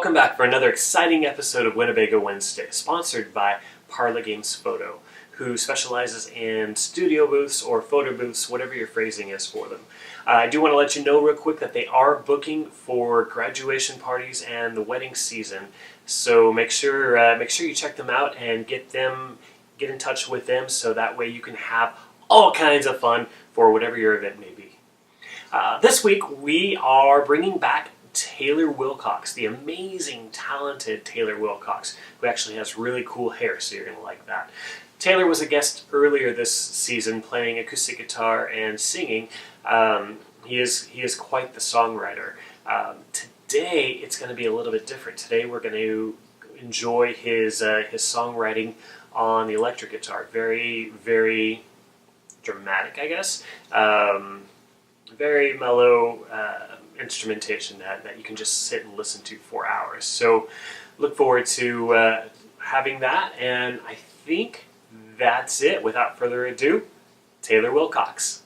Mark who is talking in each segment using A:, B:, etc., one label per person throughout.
A: Welcome back for another exciting episode of Winnebago Wednesday, sponsored by Parlour Games Photo, who specializes in studio booths or photo booths, whatever your phrasing is for them. I do want to let you know real quick that they are booking for graduation parties and the wedding season, so make sure you check them out and get in touch with them, so that way you can have all kinds of fun for whatever your event may be. This week we are bringing back Taylor Wilcox, the amazing, talented Taylor Wilcox, who actually has really cool hair, so you're going to like that. Taylor was a guest earlier this season playing acoustic guitar and singing. He is quite the songwriter. Today it's going to be a little bit different. Today we're going to enjoy his songwriting on the electric guitar. Very, very dramatic, I guess. Very mellow instrumentation that you can just sit and listen to for hours. So look forward to having that, and I think that's it. Without further ado, Taylor Wilcox.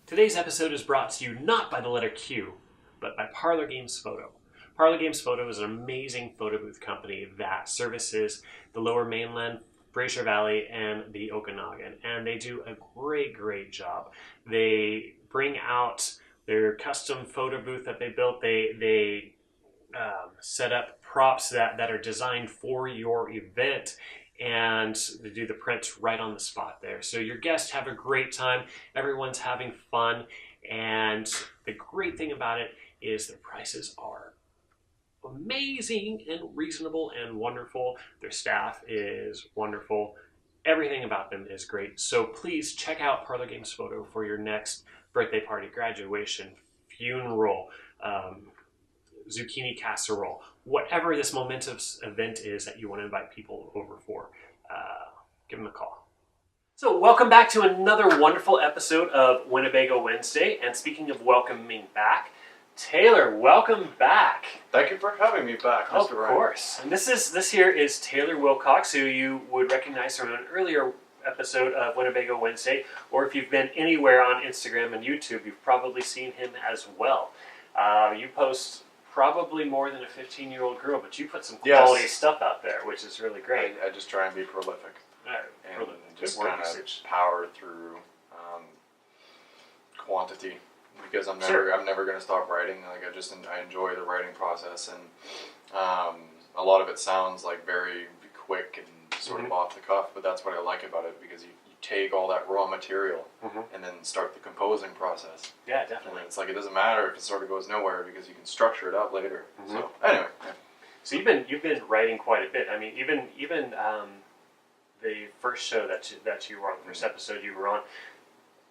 A: Today's episode is brought to you not by the letter Q, but by Parlour Games Photo. Parlour Games Photo is an amazing photo booth company that services the Lower Mainland, Fraser Valley, and the Okanagan, and they do a great job. They bring out their custom photo booth that they built. They set up props that are designed for your event, and they do the prints right on the spot there. So your guests have a great time, everyone's having fun, and the great thing about it is the prices are amazing and reasonable and wonderful. Their staff is wonderful. Everything about them is great. So please check out Parlour Games Photo for your next birthday party, graduation, funeral, zucchini casserole, whatever this momentous event is that you want to invite people over for, give them a call. So welcome back to another wonderful episode of Winnebago Wednesday. And speaking of welcoming back, Taylor, welcome back.
B: Thank you for having me back, Mr.
A: Of
B: Ryan.
A: course. And this here is Taylor Wilcox, who you would recognize from an earlier episode of Winnebago Wednesday, or if you've been anywhere on Instagram and YouTube, you've probably seen him as well. You post probably more than a 15-year-old girl, but you put some quality stuff out there, which is really great.
B: I just try and be prolific. And just kind of power through quantity, because I'm never going to stop writing. Like I enjoy the writing process, and a lot of it sounds like very quick and sort of off the cuff, but that's what I like about it, because you take all that raw material and then start the composing process.
A: Yeah, definitely.
B: And it's like it doesn't matter if it sort of goes nowhere, because you can structure it up later. So anyway,
A: so you've been writing quite a bit. I mean, even the first show that you were on, the first episode you were on,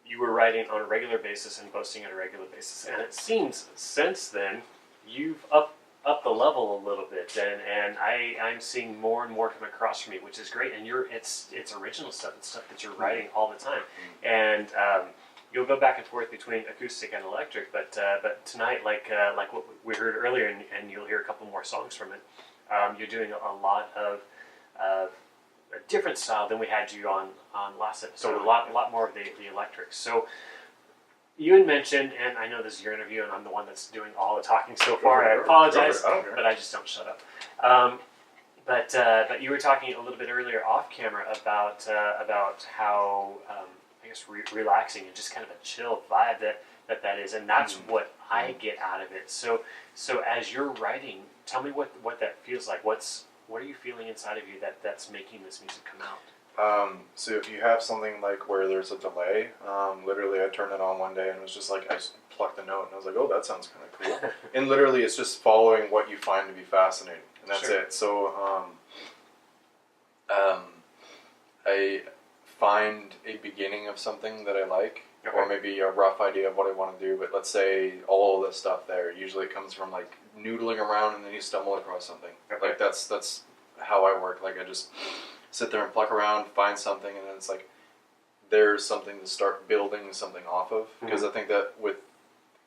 A: you were writing on a regular basis and posting on a regular basis, and it seems since then you've upped the level a little bit, and I'm seeing more and more come across from you, which is great. And it's original stuff. It's stuff that you're writing all the time, and you'll go back and forth between acoustic and electric. But tonight, like what we heard earlier, and you'll hear a couple more songs from it. You're doing a lot of a different style than we had you on last episode. A lot more of the electric. So you had mentioned, and I know this is your interview, and I'm the one that's doing all the talking so far. I apologize, but I just don't shut up. But you were talking a little bit earlier off camera about how I guess relaxing and just kind of a chill vibe that is, and that's what I get out of it. So as you're writing, tell me what that feels like. What are you feeling inside of you that's making this music come out?
B: So if you have something like where there's a delay, literally I turned it on one day and it was just like I plucked a note and I was like, oh, that sounds kind of cool. And literally it's just following what you find to be fascinating, and that's it. So I find a beginning of something that I like, or maybe a rough idea of what I want to do, but let's say all of the stuff there, usually it comes from like noodling around and then you stumble across something. Like that's how I work. Like I just sit there and pluck around, find something, and then it's like there's something to start building something off of. Because I think that with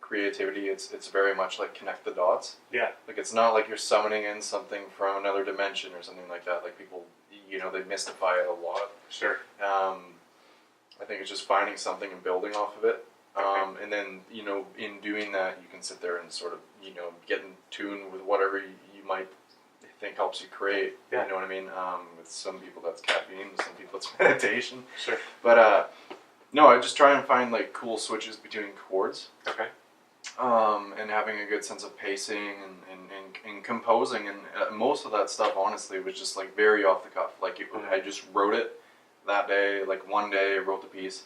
B: creativity, it's very much like connect the dots. Yeah. Like it's not like you're summoning in something from another dimension or something like that. Like people, they mystify it a lot. Sure. I think it's just finding something and building off of it. And then, in doing that, you can sit there and sort of, get in tune with whatever you might think helps you create. Yeah. You know what I mean? With some people that's caffeine, with some people it's meditation. Sure. But no, I just try and find like cool switches between chords. Okay. And having a good sense of pacing and composing, and most of that stuff honestly was just like very off the cuff. Like I just wrote it that day. Like one day I wrote the piece,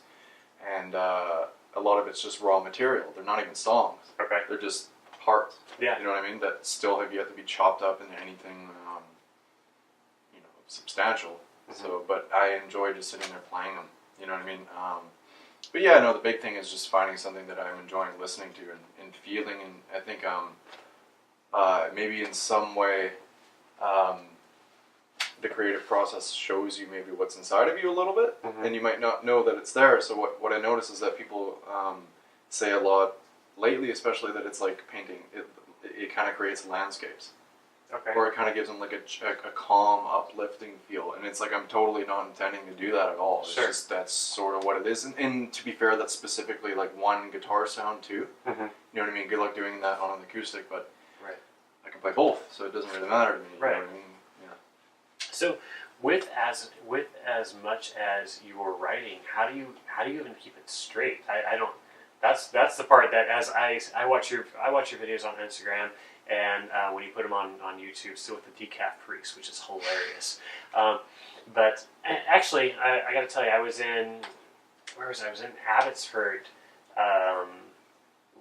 B: and a lot of it's just raw material. They're not even songs. Okay. They're just parts. Yeah. You know what I mean? That still have yet to be chopped up into anything, substantial. So, but I enjoy just sitting there playing them. You know what I mean? But yeah, no, the big thing is just finding something that I'm enjoying listening to and feeling. And I think maybe in some way, the creative process shows you maybe what's inside of you a little bit, and you might not know that it's there. So what I notice is that people say a lot lately, especially, that it's like painting. It kind of creates landscapes. Okay. Or it kind of gives them like a calm, uplifting feel. And it's like I'm totally not intending to do that at all. It's just that's sort of what it is. And to be fair, that's specifically like one guitar sound too. You know what I mean? Good luck doing that on an acoustic, but I can play both, so it doesn't really matter to me. You know what I mean? Yeah.
A: So with as much as you're writing, how do you even keep it straight? I don't. That's the part that as I watch your videos on Instagram. And when you put them on YouTube, still with the decaf freaks, which is hilarious. But actually, I got to tell you, I was in Abbotsford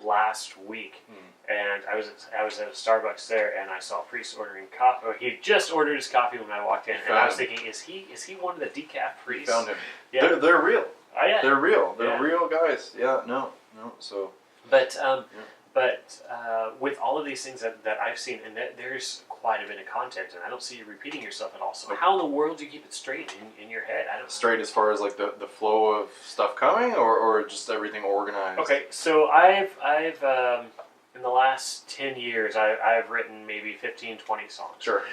A: last week, and I was at a Starbucks there, and I saw Priest ordering coffee. Or he just ordered his coffee when I walked in, and I was thinking, is he one of the decaf freaks?
B: Found him. Yeah, they're real.
A: Oh yeah,
B: they're real. They're real guys. Yeah, no. So,
A: but. But with all of these things that I've seen, and there's quite a bit of content, and I don't see you repeating yourself at all. So how in the world do you keep it straight in your head? I don't
B: straight as far as like the flow of stuff coming, or just everything organized.
A: Okay, so I've in the last 10 years, I've written maybe 15, 20 songs.
B: Sure.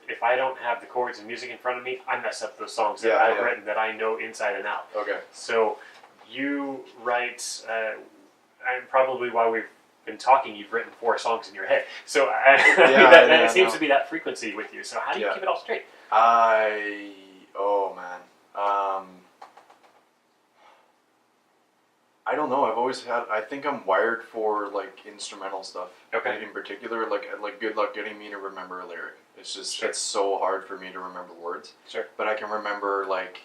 A: If I don't have the chords and music in front of me, I mess up those songs that I've written that I know inside and out.
B: Okay.
A: So you write, and probably while we've been talking, you've written 4 songs in your head. So it seems to be that frequency with you. So how do you keep it all straight?
B: Oh man. I don't know. I've always had. I think I'm wired for like instrumental stuff.
A: Okay.
B: In particular, like good luck getting me to remember a lyric. It's just it's so hard for me to remember words.
A: Sure.
B: But I can remember like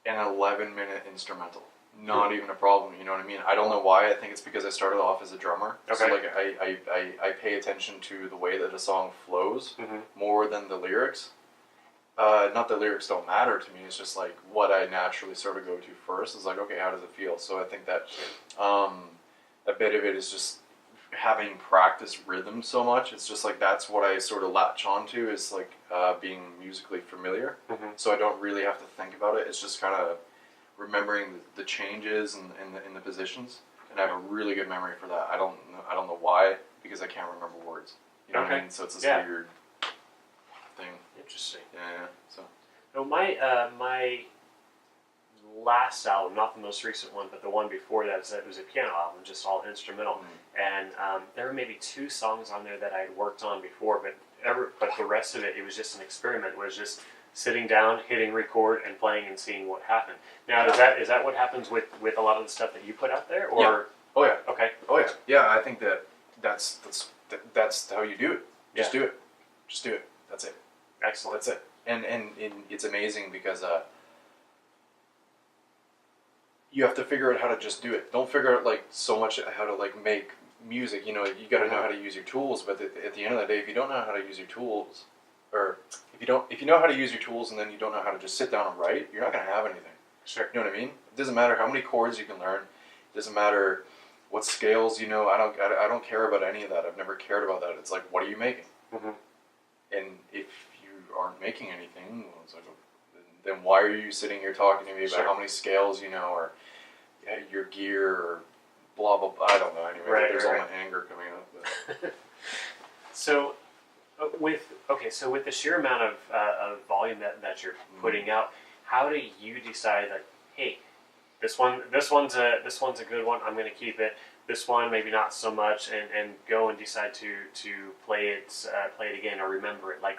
B: an 11-minute instrumental. Not even a problem. You know what I mean? I don't know why. I think it's because I started off as a drummer.
A: Okay.
B: So like I pay attention to the way that a song flows more than the lyrics. Not that lyrics don't matter to me, it's just like what I naturally sort of go to first is like, okay, how does it feel? So I think that a bit of it is just having practiced rhythm so much. It's just like that's what I sort of latch onto is like being musically familiar. So I don't really have to think about it. It's just kind of remembering the changes and the positions, and I have a really good memory for that. I don't know why, because I can't remember words. You know what I mean? So it's this weird thing.
A: Interesting.
B: Yeah. So.
A: No, my last album, not the most recent one, but the one before that, it was a piano album, just all instrumental. And there were maybe 2 songs on there that I had worked on before, but the rest of it was just an experiment. It was just sitting down, hitting record, and playing and seeing what happened. Now, is that what happens with a lot of the stuff that you put out there? Or
B: yeah. Oh yeah.
A: Okay.
B: Oh yeah. Yeah, I think that's how you do it. Just do it. Just do it. That's it.
A: Excellent.
B: That's it. And it's amazing because you have to figure out how to just do it. Don't figure out like so much how to like make music. You know, you got to know how to use your tools. But at the end of the day, if you don't know how to use your tools, or if you know how to use your tools and then you don't know how to just sit down and write, you're not going to have anything.
A: Sure.
B: You know what I mean? It doesn't matter how many chords you can learn. It doesn't matter what scales you know. I don't care about any of that. I've never cared about that. It's like, what are you making? And if you aren't making anything, well, it's like, then why are you sitting here talking to me about how many scales you know, or your gear, or blah blah blah? I don't know. Anyway, there's all my anger coming up. But.
A: So, with the sheer amount of volume that you're putting out, how do you decide that, hey, this one's a good one, I'm going to keep it. This one maybe not so much, and go and decide to play it again or remember it. Like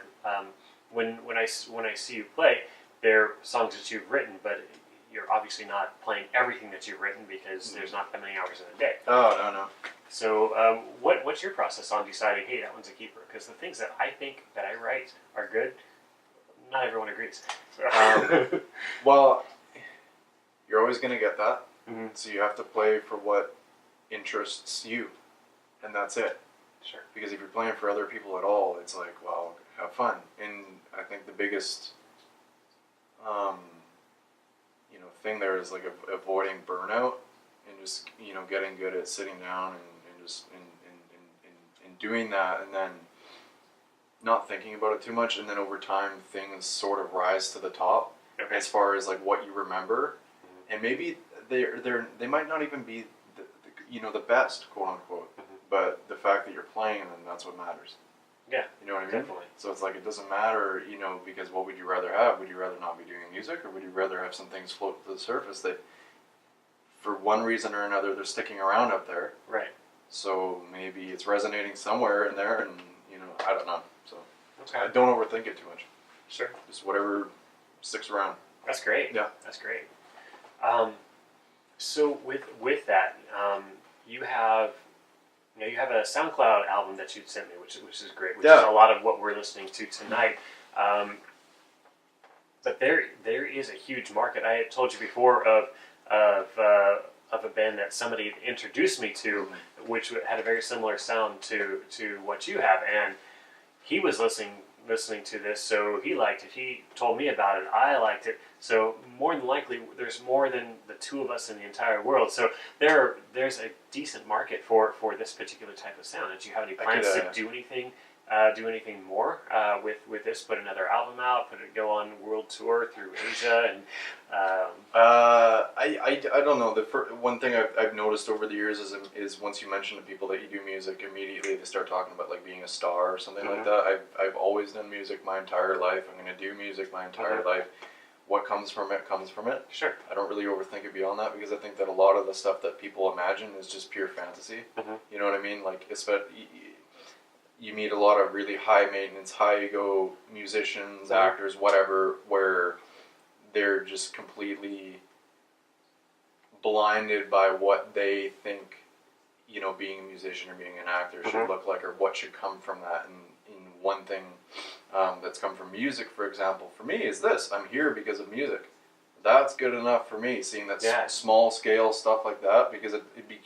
A: when I see you play, they're songs that you've written, but you're obviously not playing everything that you've written because there's not that many hours in a day.
B: Oh no.
A: So what's your process on deciding, hey, that one's a keeper? Because the things that I think that I write are good, not everyone agrees. So.
B: Well, you're always going to get that. So you have to play for what interests you, and that's it.
A: Sure. Because
B: if you're playing for other people at all, it's like, well, have fun. And I think the biggest thing there is like avoiding burnout and just getting good at sitting down and just in doing that, and then not thinking about it too much, and then over time things sort of rise to the top as far as like what you remember, and maybe they might not even be the best, quote unquote, but the fact that you're playing them, that's what matters.
A: Yeah,
B: you know what I mean?
A: Definitely.
B: So it's like, it doesn't matter, because what would you rather have? Would you rather not be doing music, or would you rather have some things float to the surface that, for one reason or another, they're sticking around up there?
A: Right.
B: So maybe it's resonating somewhere in there, and I don't know. So
A: I
B: don't overthink it too much.
A: Sure.
B: Just whatever sticks around.
A: That's great.
B: Yeah.
A: That's great. So with that, you have a SoundCloud album that you sent me, which is great, which is a lot of what we're listening to tonight. But there is a huge market. I had told you before of a band that somebody introduced me to, which had a very similar sound to what you have, and he was listening to this, so he liked it. He told me about it. I liked it. So more than likely, there's more than the 2 of us in the entire world. So there's a decent market for this particular type of sound. Did you have any plans to do anything do anything more with this? Put another album out? Go on world tour through Asia? And
B: I don't know. One thing I've noticed over the years is once you mention to people that you do music, immediately they start talking about like being a star or something like that. I've always done music my entire life. I'm going to do music my entire life. What comes from it comes from it.
A: Sure.
B: I don't really overthink it beyond that because I think that a lot of the stuff that people imagine is just pure fantasy. You know what I mean? Like, you meet a lot of really high maintenance, high ego musicians, actors, whatever, where they're just completely blinded by what they think, you know, being a musician or being an actor should look like, or what should come from that. And one thing that's come from music, for example, for me is this: I'm here because of music. That's good enough for me. Seeing that small scale stuff like that, because it'd be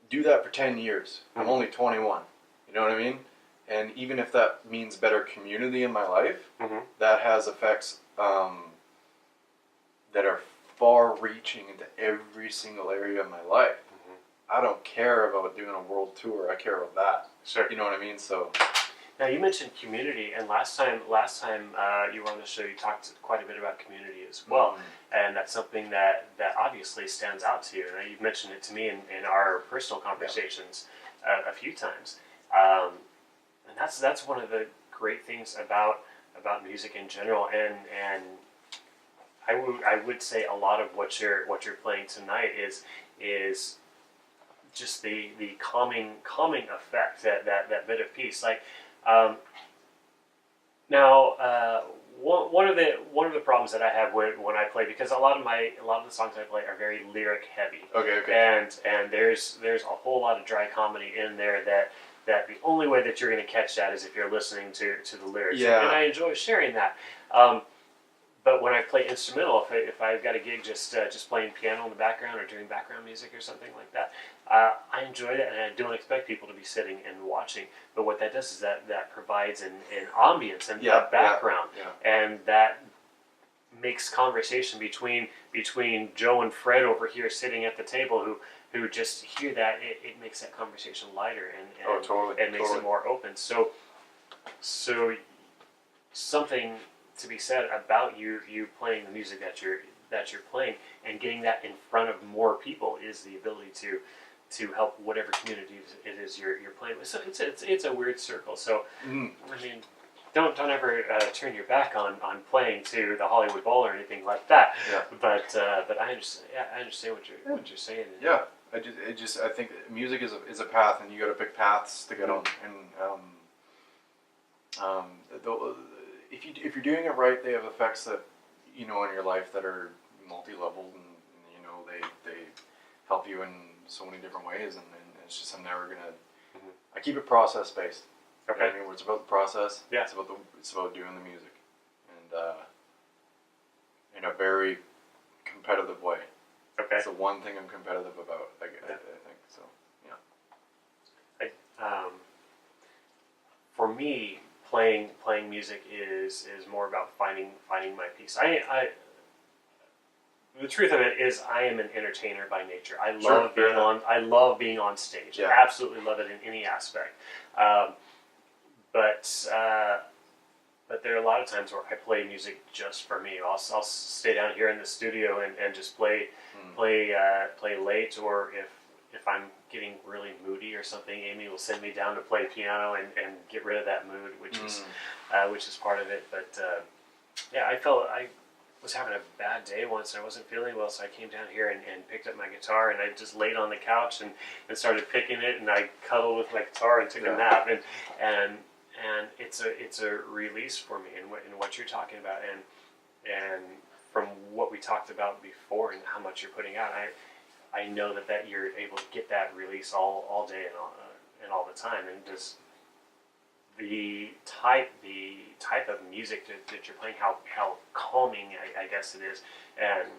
B: do that for 10 years. I'm only 21. You know what I mean? And even if that means better community in my life, that has effects that are far-reaching into every single area of my life. I don't care about doing a world tour. I care about that.
A: Sure.
B: You know what I mean? So.
A: Now you mentioned community, and last time you were on the show, you talked quite a bit about community as well, and that's something that obviously stands out to you. And you've mentioned it to me in our personal conversations a few times, and that's one of the great things about music in general. And I would say a lot of what you're playing tonight is just the calming effect, that bit of peace. Like, one of the problems that I have when I play, because a lot of the songs I play are very lyric heavy. Okay. And there's a whole lot of dry comedy in there that the only way that you're going to catch that is if you're listening to the lyrics. Yeah. And I enjoy sharing that. But when I play instrumental, if I've got a gig just playing piano in the background or doing background music or something like that, I enjoy that, and I don't expect people to be sitting and watching. But what that does is that provides an ambience and a background, and that makes conversation between Joe and Fred over here sitting at the table who just hear that. It makes that conversation lighter and makes it more open. So something to be said about you playing the music that you're playing and getting that in front of more people is the ability to help whatever community it is you're playing with. So it's a weird circle. So I mean, don't ever turn your back on playing to the Hollywood Bowl or anything like that. Yeah. But I understand what you're saying.
B: Yeah. I think music is a path, and you got to pick paths to get on. And if you're doing it right, they have effects that in your life that are multi-leveled, and they help you in so many different ways. And it's just I'm never gonna. I keep it process based. Okay. You know what I mean, where it's about the process. Yeah. It's about doing the music, and in a very competitive way. Okay. It's the one thing I'm competitive about. I think so. Yeah.
A: For me, playing music is more about finding my peace. The truth of it is, I am an entertainer by nature. I love being on stage. Yeah. I absolutely love it in any aspect. But there are a lot of times where I play music just for me. I'll stay down here in the studio and just play late, or if I'm getting really moody or something, Amy will send me down to play piano and get rid of that mood, which is part of it. But I was having a bad day once, and I wasn't feeling well, so I came down here and picked up my guitar, and I just laid on the couch and started picking it, and I cuddled with my guitar and took a nap, and it's a release for me in what you're talking about, and from what we talked about before and how much you're putting out, I know that you're able to get that release all day and all the time. And just the type of music that you're playing, how calming I guess it is, and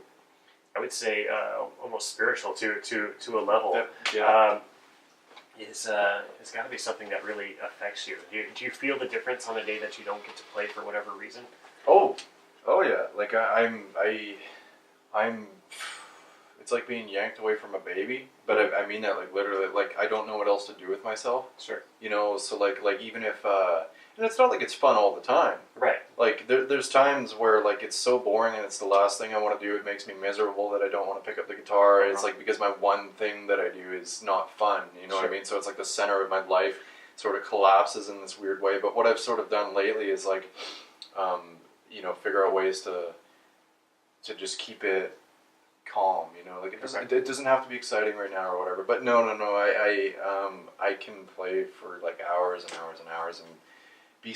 A: I would say almost spiritual to a level. Yeah. It's got to be something that really affects you. Do you feel the difference on a day that you don't get to play for whatever reason? Oh
B: yeah. Like I'm. it's like being yanked away from a baby. But I mean that like literally, like I don't know what else to do with myself.
A: Sure.
B: You know, so like even if and it's not like it's fun all the time.
A: Right.
B: Like there's times where like it's so boring and it's the last thing I want to do. It makes me miserable that I don't want to pick up the guitar.
A: Uh-huh.
B: It's like because my one thing that I do is not fun. You know what I mean? So it's like the center of my life sort of collapses in this weird way. But what I've sort of done lately is like, you know, figure out ways to just keep it calm. You know, like it doesn't have to be exciting right now or whatever. But no. I can play for like hours and hours and hours and be,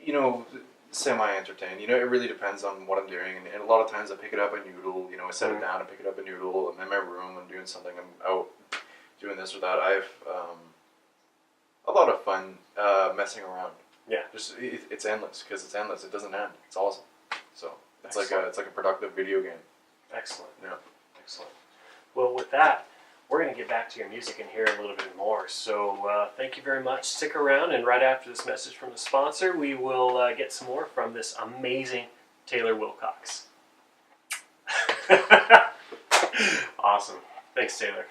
B: you know, semi-entertained. You know, it really depends on what I'm doing. And a lot of times I pick it up a noodle. You know, I set it down and pick it up a noodle. I'm in my room. I'm doing something. I'm out doing this or that. I have a lot of fun messing around.
A: Yeah.
B: Just it's endless because it's endless. It doesn't end. It's awesome. So it's
A: Excellent.
B: like a productive video game.
A: Excellent.
B: Yeah.
A: Excellent. Well, with that, we're going to get back to your music and hear a little bit more. So thank you very much. Stick around, and right after this message from the sponsor, we will get some more from this amazing Taylor Wilcox. Awesome. Thanks, Taylor.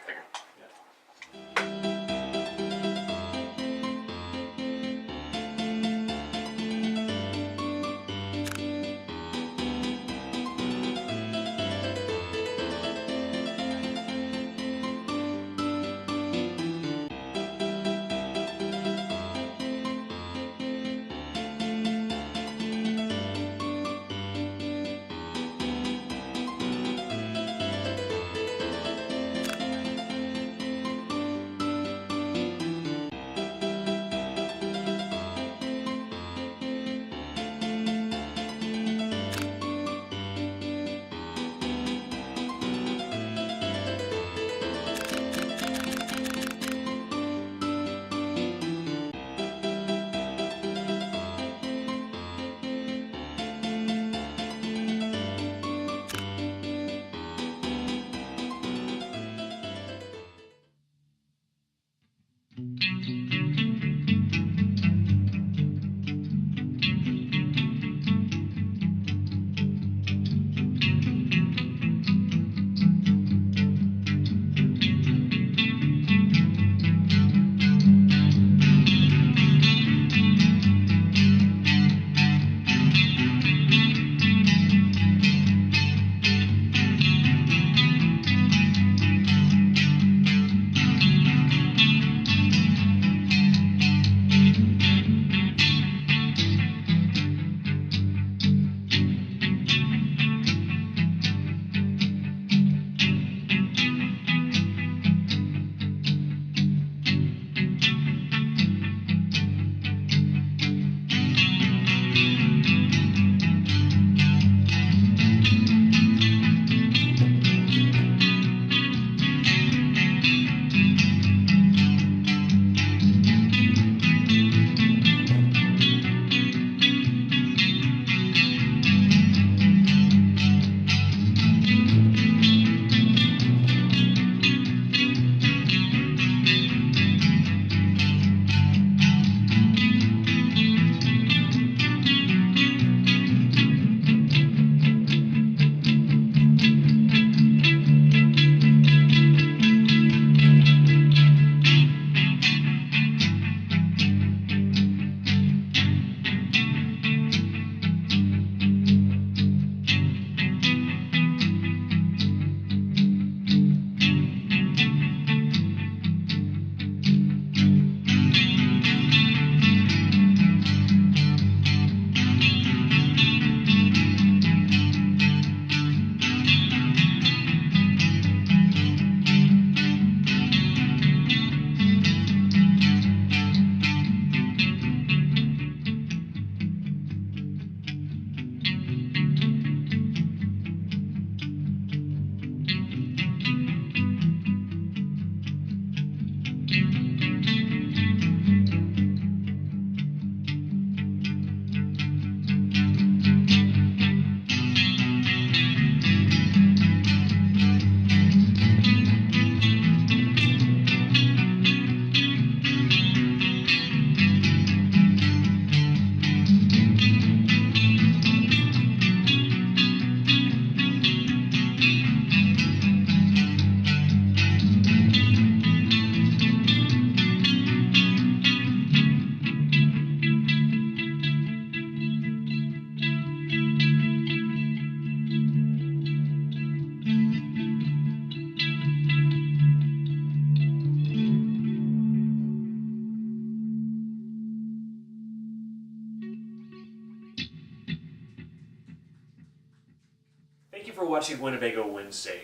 A: watching Winnebago Wednesday.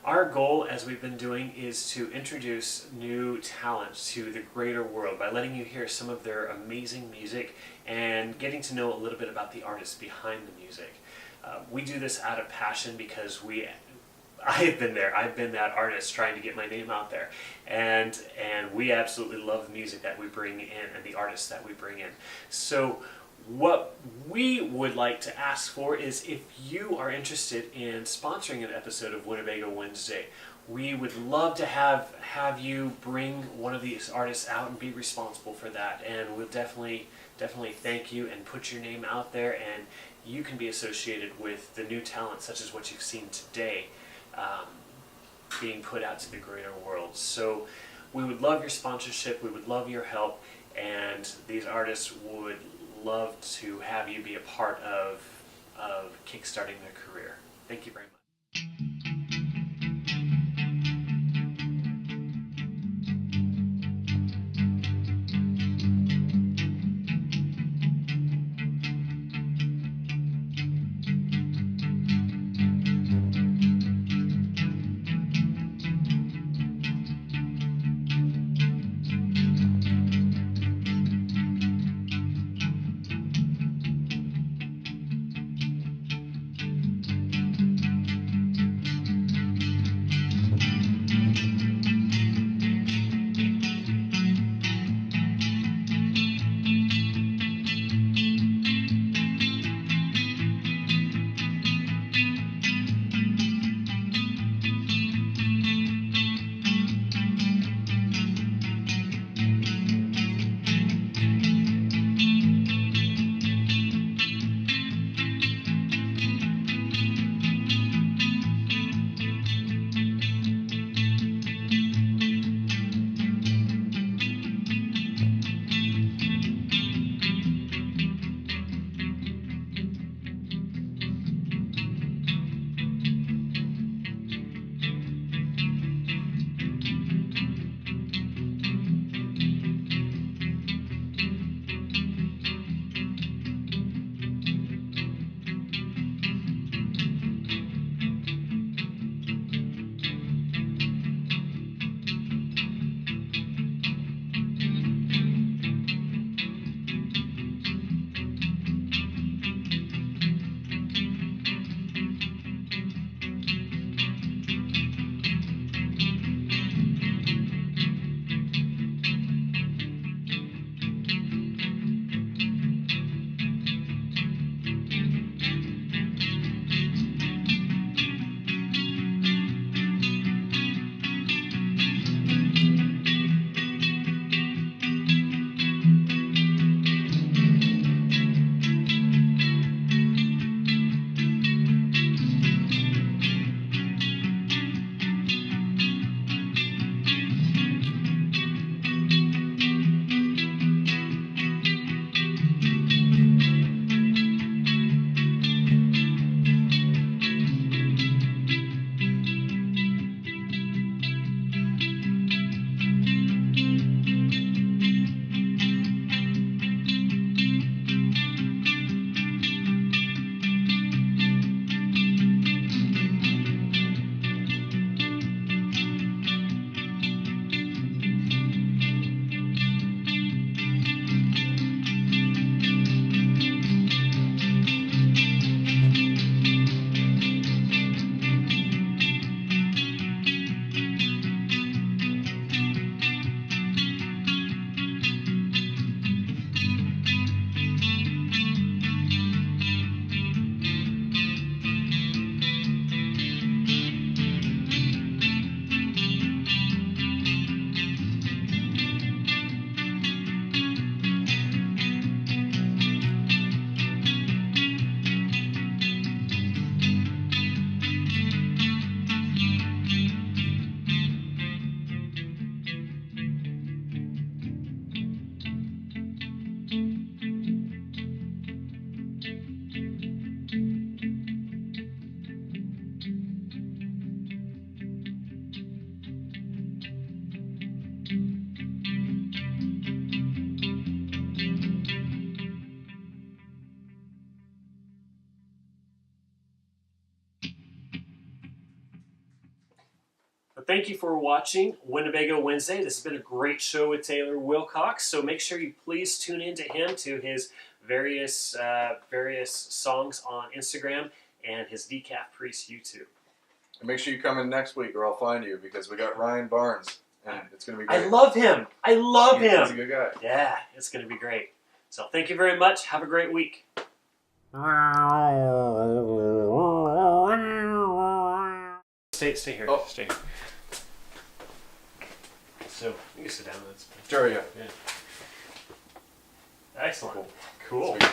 A: Our goal, as we've been doing, is to introduce new talent to the greater world by letting you hear some of their amazing music and getting to know a little bit about the artists behind the music. We do this out of passion because I've been there. I've been that artist trying to get my name out there, and we absolutely love the music that we bring in and the artists that we bring in. So what we would like to ask for is if you are interested in sponsoring an episode of Winnebago Wednesday. We would love to have you bring one of these artists out and be responsible for that, and we'll definitely thank you and put your name out there, and you can be associated with the new talent such as what you've seen today being put out to the greater world. So we would love your sponsorship, we would love your help, and these artists would love to have you be a part of kickstarting their career. Thank you very much. thank you for watching Winnebago Wednesday. This has been a great show with Taylor Wilcox. So make sure you please tune in to him, to his various songs on Instagram and his Decaf Priest YouTube.
B: And make sure you come in next week or I'll find you because we got Ryan Barnes and it's going to be great.
A: I love him. I love him.
B: He's a good guy.
A: Yeah, it's going to be great. So thank you very much. Have a great week. Stay here.
B: Oh.
A: Stay here. So you can sit down. That's
B: Sure, yeah.
A: Excellent.
B: Cool.
A: Sweet.